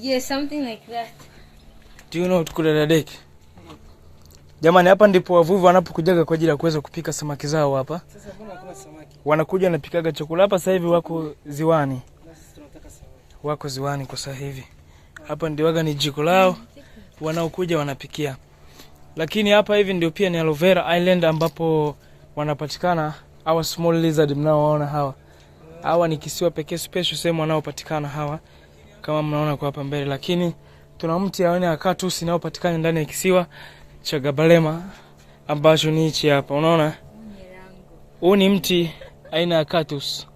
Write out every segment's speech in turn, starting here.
Yes, something like that. Do you know tukuleladeki? Jamani, hapa ndipo wavuvi wanapokujaga kwa ajili ya kuweza kupika samaki zao hapa. Sasa mbona hakuna samaki? Wanakuja na pikaga chakula hapa sasa hivi wako ziwani. Sisi tunataka samaki. Wako ziwani kwa sasa hivi. Hapa ndio waga ni jiko lao wanaokuja wanapikia. Lakini hapa hivi ndio pia ni Aloe Vera Island ambapo wanapatikana hawa small lizard mnaoona hawa. Hawa ni kisiwa pekee special sehemu wanaopatikana hawa kama mnaona kwa hapa mbele, lakini tuna mti aina ya cactus unaopatikana ndani ya kisiwa cha Gabalema ambacho ni hichi hapa. Unaona? Huu ni mti aina ya cactus.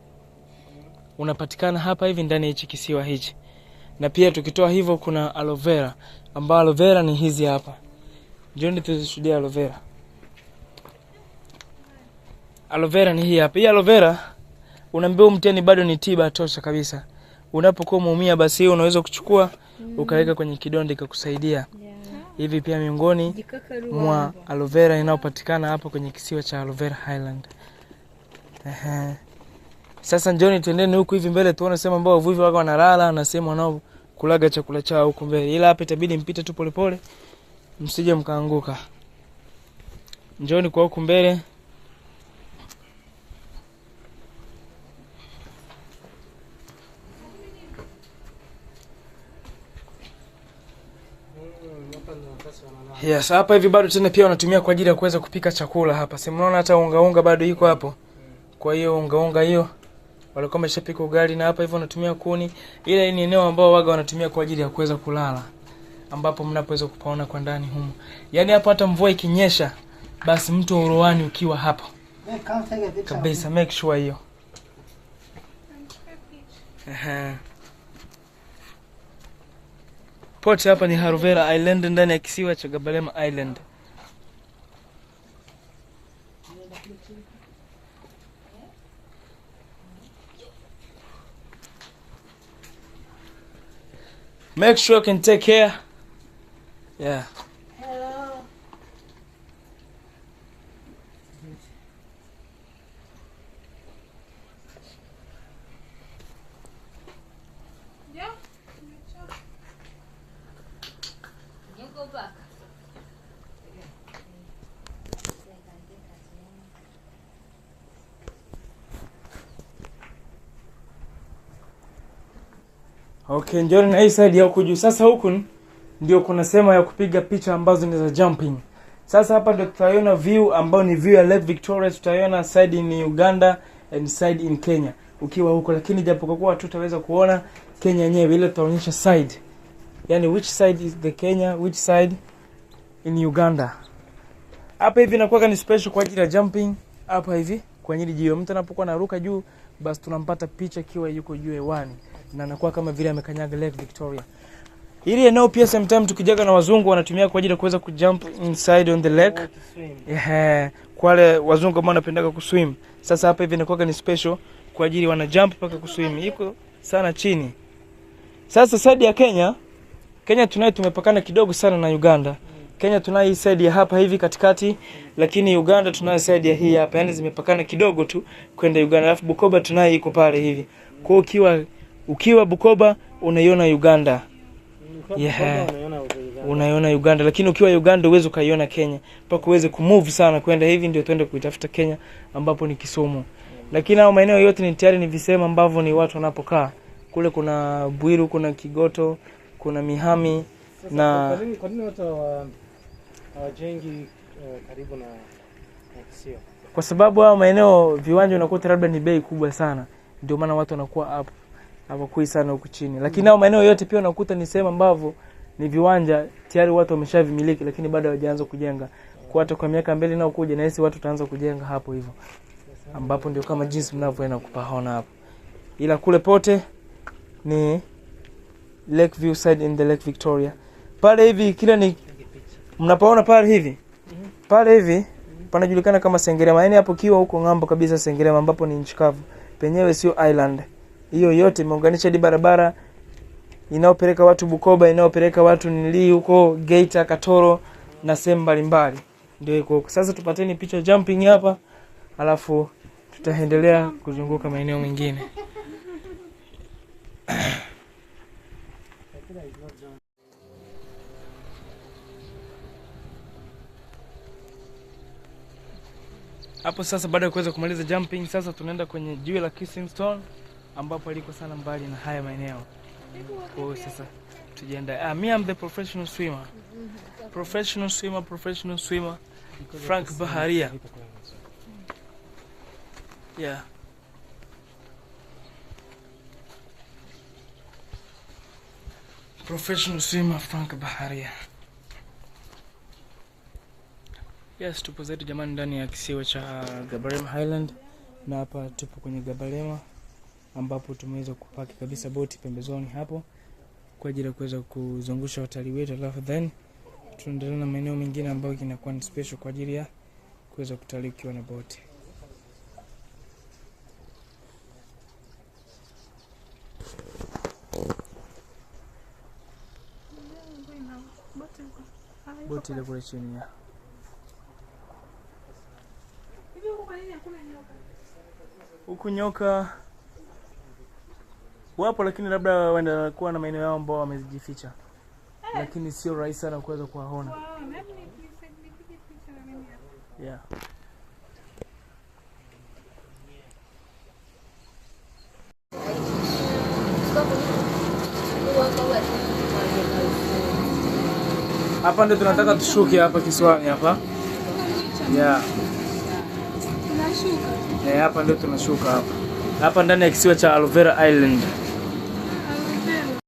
Unapatikana hapa hivi ndani ya hichi kisiwa hichi. Na pia tukitoa hivyo kuna aloe vera, ambayo aloe vera ni hizi hapa. Njoni tuzishuhudia aloe vera. Aloe vera ni hii hapa. Hii aloe vera unaambiwa mteni bado ni tiba tosha kabisa. Unapokuwa umeumia basi hiyo unaweza kuchukua ukaweka kwenye kidonda ikakusaidia. Hivi pia miongoni mwa aloe vera inayopatikana hapa kwenye kisiwa cha Aloe Vera Island. Sasa njoni tuendeni huku hivi mbele tuone sema ambao wavuvi wako wanalala na sema wanao kulaga chakula chao huko mbele. Ila hapa itabidi mpite tu polepole msije mkaanguka. Njoni kwa huku mbele. Yes, hapa hivi bado tena pia wanatumia kwa ajili ya kuweza kupika chakula hapa. Si mnaona hata unga bado iko hapo. Kwa hiyo unga hiyo walikuwa wameshapika ugali na hapa hivi wanatumia kuni. Ile ni eneo ambao waga wanatumia kwa ajili ya kuweza kulala. Ambapo mnapoweza kupaona kwa ndani humo. Yaani hapa hata mvua ikinyesha basi mto Uruani ukiwa hapa. Kabisa, make sure hiyo. Port hapa ni Aloe Vera Island ndani ya kisiwa cha Gabalema Island. Make sure you can take care. Yeah. Hello. Yeah. You go back. Okay, njoni na hii side ya huku juu. Sasa huku ndio kuna sema ya kupiga picha ambazo ni za jumping. Sasa hapa ndio tutaiona view ambayo ni view ya Lake Victoria. Tutaiona side in Uganda and side in Kenya ukiwa huko, lakini japokuwa tutaweza kuona Kenya yenyewe, ile tutaonyesha side. Yani which side is the Kenya, which side in Uganda. Hapa hivi inakuwa ni special kwa ajili ya jumping. Hapa hivi kwa ajili jio mtu anapokuwa anaruka juu basi tunampata picha kiwa yuko juu hewani na anakuwa kama vile amekanyaga Lake Victoria. Ili eneo pia sometimes tukijaga na wazungu wanatumia kwa ajili ya kuweza kujump inside on the lake. Kwa wale wazungu ambao wanapendaga kuswim. Sasa hapa hivi inakuwa ni special kwa ajili wana jump mpaka kuswim. Iko sana chini. Sasa side ya Kenya tunayo tumepakana kidogo sana na Uganda. Kenya tunayo side ya hapa hivi katikati, lakini Uganda tunayo side ya hii hapa. Yaani zimepakana kidogo tu kwenda Uganda. Alafu Bukoba tunayo iko pale hivi. Kwa ukiwa Bukoba unaiona Uganda. Unaiona Uganda, lakini ukiwa Uganda uweze ukaiona Kenya. Mpaka uweze kumove sana kwenda hivi ndio tuende kuitafuta Kenya ambapo ni Kisumu. Lakini hao maeneo yote ni tayari ni visema ambavyo ni watu wanapokaa. Kule kuna Bwiru, kuna Kigoto, kuna Mihami na kwa nini watu hawajengi karibu na kisiwa? Kwa sababu hao maeneo viwanja unakuta labda ni bei kubwa sana. Ndio maana watu wanakuwa hapo. Hawakui sana huku chini. Lakini hao maeneo yote pia unakuta ni sehemu ambavyo ni viwanja tayari watu wameshavimiliki lakini bado hawajaanza kujenga. Kwa hata kwa miaka mbele na kuja na hisi watu wataanza kujenga hapo hivyo. Ambapo ndio kama jinsi mnavyoenda kupaona hapo. Ila kule pote ni Lake View side in the Lake Victoria. Pale hivi kila ni mnapaona pale hivi. Pale hivi panajulikana kama Sengerema. Yaani hapo kiwa huko ngambo kabisa Sengerema ambapo ni nchi kavu. Penyewe sio island. Hiyo yote imeunganisha hadi barabara inaopeleka watu Bukoba, inaopeleka watu Nili huko Geita, Katoro na sehemu mbalimbali. Ndio iko huko. Sasa tupateni picha jumping hapa. Alafu tutaendelea kuzunguka maeneo mengine. Hapo sasa baada ya kuweza kumaliza jumping, sasa tunaenda kwenye jiwe la Kissing Stone ambapo liko sana mbali na haya maeneo. Kwa hiyo sasa tujiandae. Me I'm the professional swimmer. Professional swimmer. Frank Baharia. Yeah. Professional swimmer Frank Baharia. Yes, tupo zetu jamani ndani ya kisiwa cha Gabarema Highland, na hapa tupo kwenye Gabarema ambapo tumeweza kupaki kabisa boti pembezoni hapo kwa ajili ya kuweza kuzungusha watalii wetu, alafu then tunaendelea na maeneo mengine ambayo kinakuwa ni special kwa ajili ya kuweza kutalii ukiwa na boti. Boti ile kule chini ya huku nyoka wapo, lakini labda waenda kuwa na maeneo yao ambao wamejificha, lakini sio rahisi sana kuweza kuwaona. Yeah. Hapa ndio tunataka tushuke hapa kisiwani hapa. Yeah. Tunashuka. Hapa ndio tunashuka hapa. Hapa ndani ya kisiwa cha Aloe Vera Island.